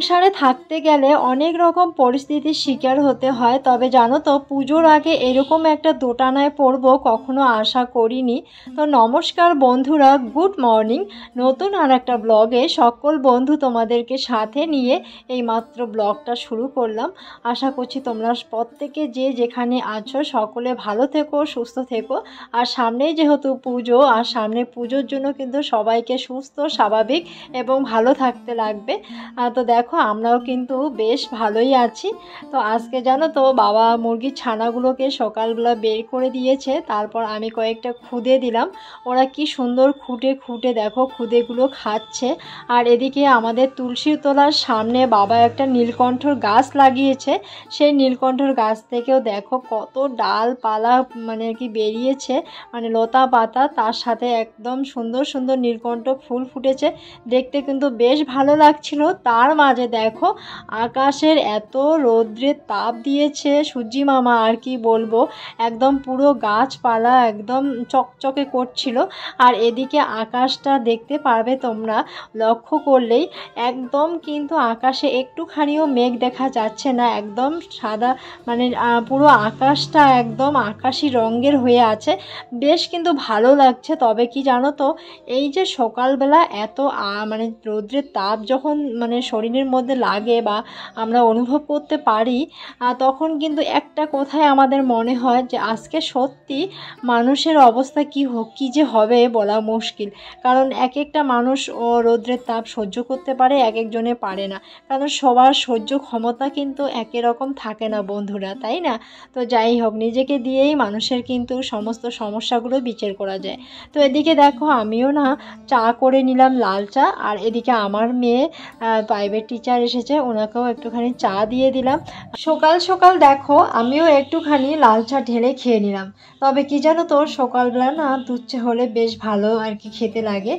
সংসারে থাকতে গেলে অনেক রকম পরিস্থিতির শিকার হতে হয়, তবে জানো তো পুজোর আগে এরকম একটা দোটানায় পড়বো কখনো আশা করিনি। তো নমস্কার বন্ধুরা, গুড মর্নিং। নতুন আর একটা ব্লগে সকল বন্ধু তোমাদেরকে সাথে নিয়ে এইমাত্র ব্লগটা শুরু করলাম। আশা করছি তোমরা প্রত্যেকে যে যেখানে আছো সকলে ভালো থেকো, সুস্থ থেকো। আর সামনেই যেহেতু পুজো, আর সামনে পুজোর জন্য কিন্তু সবাইকে সুস্থ, স্বাভাবিক এবং ভালো থাকতে লাগবে। তো দেখো আমরাও কিন্তু বেশ ভালোই আছি। তো আজকে জানো তো বাবা মুরগির ছানাগুলোকে সকালবেলা বের করে দিয়েছে, তারপর আমি কয়েকটা খুদে দিলাম। ওরা কি সুন্দর খুঁটে খুঁটে দেখো খুদেগুলো খাচ্ছে। আর এদিকে আমাদের তুলসী তলার সামনে বাবা একটা নীলকণ্ঠর গাছ লাগিয়েছে। সেই নীলকণ্ঠর গাছ থেকেও দেখো কত ডালপালা মানে আর কি বেরিয়েছে, মানে লতা পাতা, তার সাথে একদম সুন্দর সুন্দর নীলকণ্ঠ ফুল ফুটেছে। দেখতে কিন্তু বেশ ভালো লাগছিল। তার মাঝে দেখো আকাশের এত রৌদ্রের তাপ দিয়েছে সূর্যি মামা, আর কি বলবো, একদম পুরো গাছপালা একদম চকচকে করছিল। আর এদিকে আকাশটা দেখতে পারবে তোমরা লক্ষ্য করলেই, একদম কিন্তু আকাশে একটুখানিও মেঘ দেখা যাচ্ছে না, একদম সাদা, মানে পুরো আকাশটা একদম আকাশি রঙের হয়ে আছে। বেশ কিন্তু ভালো লাগছে। তবে কি জানো তো, এই যে সকালবেলা এত মানে রৌদ্রের তাপ যখন মানে শরীরের মধ্যে লাগে বা আমরা অনুভব করতে পারি, তখন কিন্তু একটা কথাই আমাদের মনে হয় যে আজকে সত্যি মানুষের অবস্থা কী যে হবে বলা মুশকিল। কারণ এক একটা মানুষ রৌদ্রের তাপ সহ্য করতে পারে, এক একজনে পারে না। কারণ সবার সহ্য ক্ষমতা কিন্তু একই রকম থাকে না বন্ধুরা, তাই না? তো যাই হোক, নিজেকে দিয়েই মানুষের কিন্তু সমস্ত সমস্যাগুলো বিচার করা যায়। তো এদিকে দেখো আমিও না চা করে নিলাম, লাল চা। আর এদিকে আমার মেয়ে প্রাইভেট টিচার এসেছে, ওনাকেও একটুখানি চা দিয়ে দিলাম। সকাল সকাল দেখো আমিও একটুখানি লাল চা ঢেলে খেয়ে নিলাম। তবে কি জানো তো, সকালবেলা না দুধ চা হলে বেশ ভালো আর কি খেতে লাগে।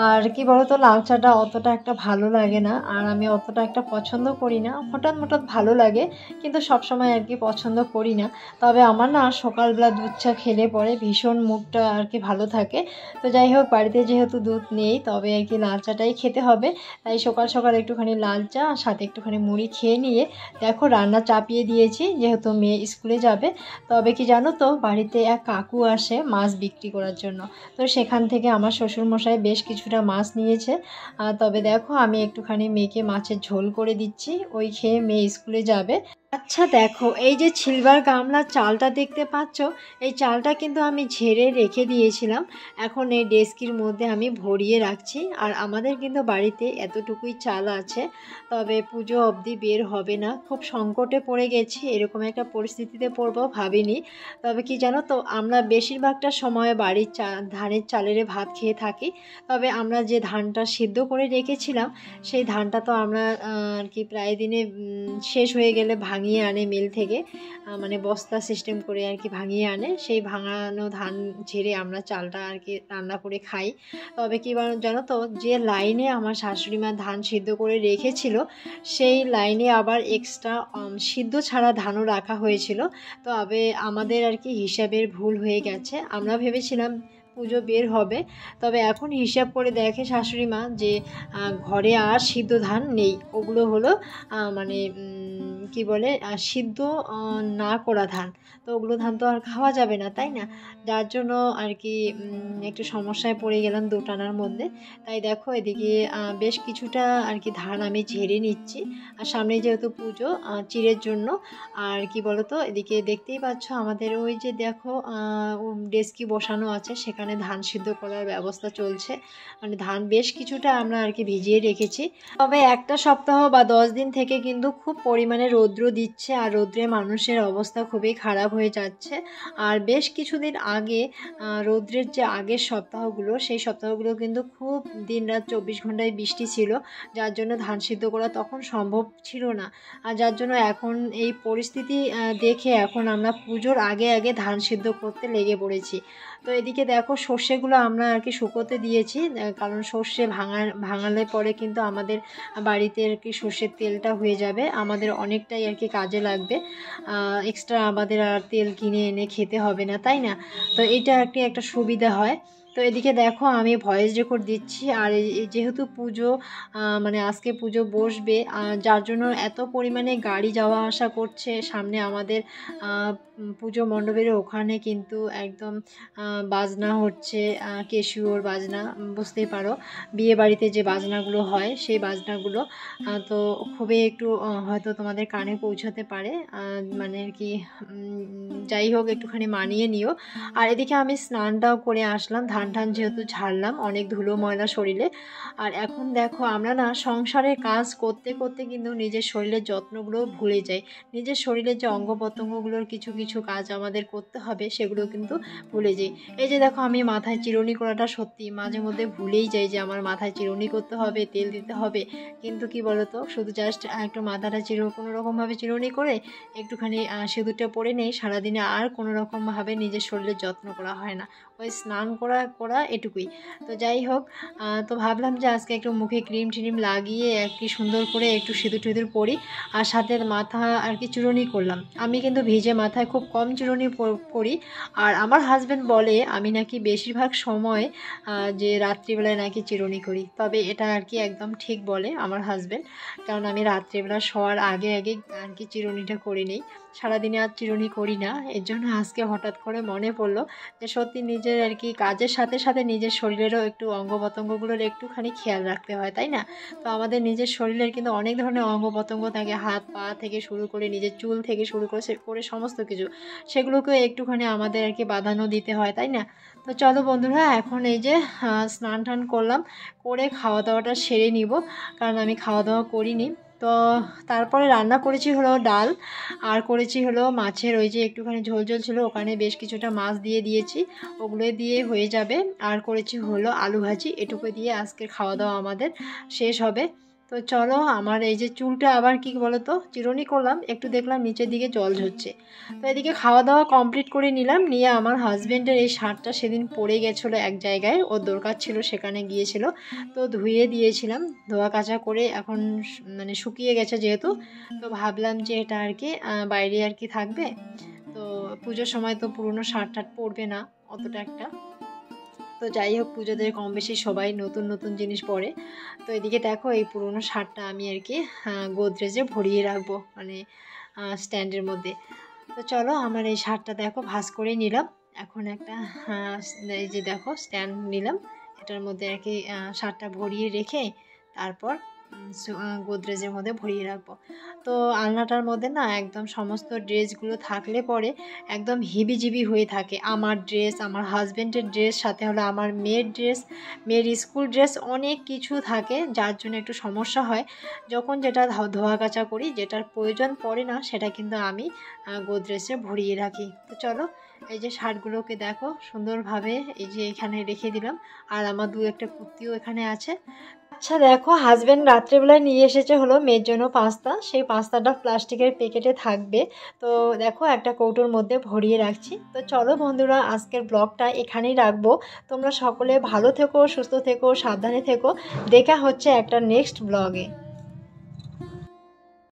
আর কি বলতো, লাল চাটা অতটা একটা ভালো লাগে না, আর আমি অতটা একটা পছন্দ করি না। হঠাৎ হঠাৎ ভালো লাগে, কিন্তু সবসময় আর কি পছন্দ করি না। তবে আমার না সকালবেলা দুধ চা খেলে পরে ভীষণ মুডটা আর কি ভালো থাকে। তো যাই হোক, বাড়িতে যেহেতু দুধ নেই, তবে আর কি লাল চাটাই খেতে হবে। তাই সকাল সকাল একটুখানি লাল চা, সাথে একটুখানি মুড়ি খেয়ে নিয়ে দেখো রান্না চাপিয়ে দিয়েছি, যেহেতু মেয়ে স্কুলে যাবে। তবে কি জানো তো, বাড়িতে এক কাকু আসে মাছ বিক্রি করার জন্য। তো সেখান থেকে আমার শ্বশুরমশাই বেশ কিছুটা মাছ নিয়েছে। তবে দেখো আমি একটুখানি মেয়েকে মাছের ঝোল করে দিচ্ছি, ওই খেয়ে মেয়ে স্কুলে যাবে। আচ্ছা দেখো, এই যে সিলভার গামলার চালটা দেখতে পাচ্ছ, এই চালটা কিন্তু আমি ঝেড়ে রেখে দিয়েছিলাম। এখন এই ডেস্কির মধ্যে আমি ভরিয়ে রাখছি। আর আমাদের কিন্তু বাড়িতে এতটুকুই চাল আছে, তবে পুজো অবধি বের হবে না। খুব সংকটে পড়ে গেছি, এরকম একটা পরিস্থিতিতে পড়বো ভাবিনি। তবে কি জানো তো, আমরা বেশিরভাগটা সময় বাড়ির ধানের চালের ভাত খেয়ে থাকি। তবে আমরা যে ধানটা সিদ্ধ করে রেখেছিলাম, সেই ধানটা তো আমরা আর কি প্রায় দিনে শেষ হয়ে গেলে ভাঙিয়ে আনে মিল থেকে, মানে বস্তা সিস্টেম করে আর কি ভাঙিয়ে আনে। সেই ভাঙানো ধান ঝেড়ে আমরা চালটা আর কি রান্না করে খাই। তবে কি জানো তো, যে লাইনে আমার শাশুড়ি মা ধান সিদ্ধ করে রেখেছিল, সেই লাইনে আবার এক্সট্রা সিদ্ধ ছাড়া ধানও রাখা হয়েছিল। তবে আমাদের আর কি হিসাবের ভুল হয়ে গেছে। আমরা ভেবেছিলাম পুজো বের হবে, তবে এখন হিসাব করে দেখে শাশুড়ি মা যে ঘরে আর সিদ্ধ ধান নেই। ওগুলো হলো মানে কি বলে, সিদ্ধ না করা ধান। তো ওগুলো ধান তো আর খাওয়া যাবে না, তাই না? যার জন্য আর কি একটু সমস্যায় পড়ে গেলাম দোটানার মধ্যে। তাই দেখো এদিকে বেশ কিছুটা আর কি ধান আমি ঝেড়ে নিচ্ছি। আর সামনে যেহেতু পুজো, চিড়ের জন্য। আর কি বলতো, এদিকে দেখতেই পাচ্ছ আমাদের ওই যে দেখো ডেস্কি বসানো আছে, সেখানে ধান সিদ্ধ করার ব্যবস্থা চলছে। মানে ধান বেশ কিছুটা আমরা আর কি ভিজিয়ে রেখেছি। তবে একটা সপ্তাহ বা 10 দিন থেকে কিন্তু খুব পরিমাণে রৌদ্র দিচ্ছে, আর রৌদ্রে মানুষের অবস্থা খুবই খারাপ হয়ে যাচ্ছে। আর বেশ কিছুদিন আগে রৌদ্রের যে আগের সপ্তাহগুলো, সেই সপ্তাহগুলো কিন্তু খুব দিনরাত 24 ঘন্টায় বৃষ্টি ছিল, যার জন্য ধান সিদ্ধ করা তখন সম্ভব ছিল না। আর যার জন্য এখন এই পরিস্থিতি দেখে এখন আমরা পুজোর আগে আগে ধান সিদ্ধ করতে লেগে পড়েছি। তো এদিকে দেখো সর্ষেগুলো আমরা আর কি শুকোতে দিয়েছি, কারণ সর্ষে ভাঙালে পরে কিন্তু আমাদের বাড়িতে আর কি সর্ষের তেলটা হয়ে যাবে, আমাদের অনেকটাই আর কি কাজে লাগবে। এক্সট্রা আমাদের আর তেল কিনে এনে খেতে হবে না, তাই না? তো এটা একটা সুবিধা হয়। তো এদিকে দেখো আমি ভয়েস রেকর্ড দিচ্ছি, আর যেহেতু পুজো মানে আজকে পুজো বসবে, যার জন্য এত পরিমাণে গাড়ি যাওয়া আসা করছে সামনে আমাদের পুজো মণ্ডপের ওখানে কিন্তু একদম বাজনা হচ্ছে, ক্যাশিওর বাজনা, বুঝতেই পারো বিয়ে বাড়িতে যে বাজনাগুলো হয় সেই বাজনাগুলো। তো খুবই একটু হয়তো তোমাদের কানে পৌঁছাতে পারে, মানে আর কি যাই হোক একটুখানি মানিয়ে নিও। আর এদিকে আমি স্নানটাও করে আসলাম, ধান যেহেতু ঝাড়লাম, অনেক ধুলো ময়লা শরীরে। আর এখন দেখো আমরা না সংসারের কাজ করতে করতে কিন্তু নিজের শরীরের যত্নগুলো ভুলে যাই। নিজের শরীরের যে অঙ্গ প্রত্যঙ্গগুলোর কিছু কিছু কাজ আমাদের করতে হবে সেগুলো কিন্তু ভুলে যাই। এই যে দেখো আমি মাথায় চিরুনি করাটা সত্যি মাঝে মধ্যে ভুলেই যাই যে আমার মাথায় চিরুনি করতে হবে, তেল দিতে হবে। কিন্তু কি বলতো, শুধু জাস্ট একটু মাথাটা কোনো রকমভাবে চিরুনি করে একটুখানি সিঁদুরটা পরে নেই, সারাদিনে আর কোনো রকমভাবে নিজের শরীরের যত্ন করা হয় না, ওই স্নান করা এটুকুই। তো যাই হোক, তো ভাবলাম যে আজকে একটু মুখে ক্রিম ট্রিম লাগিয়ে একটু সুন্দর করে একটু সিঁদুর টিঁদুর পরি, আর সাথে মাথা আর কি চুরুনি করলাম। আমি কিন্তু ভিজে মাথায় খুব কম চুরুনি করি, আর আমার হাজব্যান্ড বলে আমি নাকি বেশিরভাগ সময় যে রাত্রিবেলায় নাকি চিরুনি করি। তবে এটা আর কি একদম ঠিক বলে আমার হাজব্যান্ড, কারণ আমি রাত্রিবেলা শোয়ার আগে আর কি চিরুনিটা করে নিই, সারাদিনে আর চিরুনি করি না। এর জন্য আজকে হঠাৎ করে মনে পড়লো যে সত্যি নিজের আর কি কাজের সাথে সাথে নিজের শরীরেরও একটু অঙ্গ প্রত্যঙ্গগুলোর একটুখানি খেয়াল রাখতে হয়, তাই না? তো আমাদের নিজের শরীরের কিন্তু অনেক ধরনের অঙ্গ প্রত্যঙ্গ থাকে, হাত পা থেকে শুরু করে নিজের চুল থেকে শুরু করে সমস্ত কিছু, সেগুলোকে একটুখানি আমাদের আর কি বাঁধানো দিতে হয়, তাই না? তো চলো বন্ধুরা, এখন এই যে স্নান টান করলাম, করে খাওয়া দাওয়াটা সেরে নিব, কারণ আমি খাওয়া দাওয়া করিনি। তো তারপরে রান্না করেছি হলো ডাল, আর করেছি হলো মাছের ওই যে একটুখানি ঝোল ছিল, ওখানে বেশ কিছুটা মাছ দিয়ে দিয়েছি, ওগুলো দিয়ে হয়ে যাবে। আর করেছি হলো আলু ভাজি, এটুকু দিয়ে আজকের খাওয়া দাওয়া আমাদের শেষ হবে। তো চলো, আমার এই যে চুলটা আবার কি বলো তো, চিরুনি করলাম, একটু দেখলাম নিচের দিকে জল ঝরছে। তো এদিকে খাওয়া দাওয়া কমপ্লিট করে নিলাম, নিয়ে আমার হাজব্যান্ডের এই শার্টটা সেদিন পরে গেছিলো এক জায়গায়, ওর দরকার ছিল সেখানে গিয়েছিল, তো ধুয়ে দিয়েছিলাম, ধোয়া কাচা করে এখন মানে শুকিয়ে গেছে যেহেতু, তো ভাবলাম যে এটা আর কি বাইরে আর কি থাকবে। তো পুজোর সময় তো পুরনো শার্ট টার্ট পরবে না অতটা একটা। তো যাই হোক, পুজোদের কম বেশি সবাই নতুন নতুন জিনিস পরে। তো এদিকে দেখো এই পুরনো শার্টটা আমি আর কি গোদরেজে ভরিয়ে রাখবো, মানে স্ট্যান্ডের মধ্যে। তো চলো, আমার এই শার্টটা দেখো ভাঁজ করে নিলাম, এখন একটা এই যে দেখো স্ট্যান্ড নিলাম, এটার মধ্যে আর কি শার্টটা ভরিয়ে রেখে তারপর গোদরেজের মধ্যে ভরিয়ে রাখবো। তো আলনাটার মধ্যে না একদম সমস্ত ড্রেসগুলো থাকলে পরে একদম হিবিজিবি হয়ে থাকে, আমার ড্রেস, আমার হাজব্যান্ডের ড্রেস, সাথে হলো আমার মেয়ের ড্রেস, মেয়ের স্কুল ড্রেস, অনেক কিছু থাকে, যার জন্য একটু সমস্যা হয়। যখন যেটা ধোয়া কাচা করি, যেটার প্রয়োজন পড়ে না সেটা কিন্তু আমি গোদরেজে ভরিয়ে রাখি। তো চলো, এই যে শার্টগুলোকে দেখো সুন্দরভাবে এই যে এখানে রেখে দিলাম, আর আমার দু একটা কুর্তিও এখানে আছে। আচ্ছা দেখো, হাজব্যান্ড রাত্রেবেলায় নিয়ে এসেছে হলো মেয়ের জন্য পাস্তা, সেই পাস্তাটা প্লাস্টিকের প্যাকেটে থাকবে। তো দেখো একটা কৌটোর মধ্যে ভরিয়ে রাখছি। তো চলো বন্ধুরা, আজকের ব্লগটা এখানেই রাখবো। তোমরা সকলে ভালো থেকো, সুস্থ থেকো, সাবধানে থেকো। দেখা হচ্ছে একটা নেক্সট ব্লগে।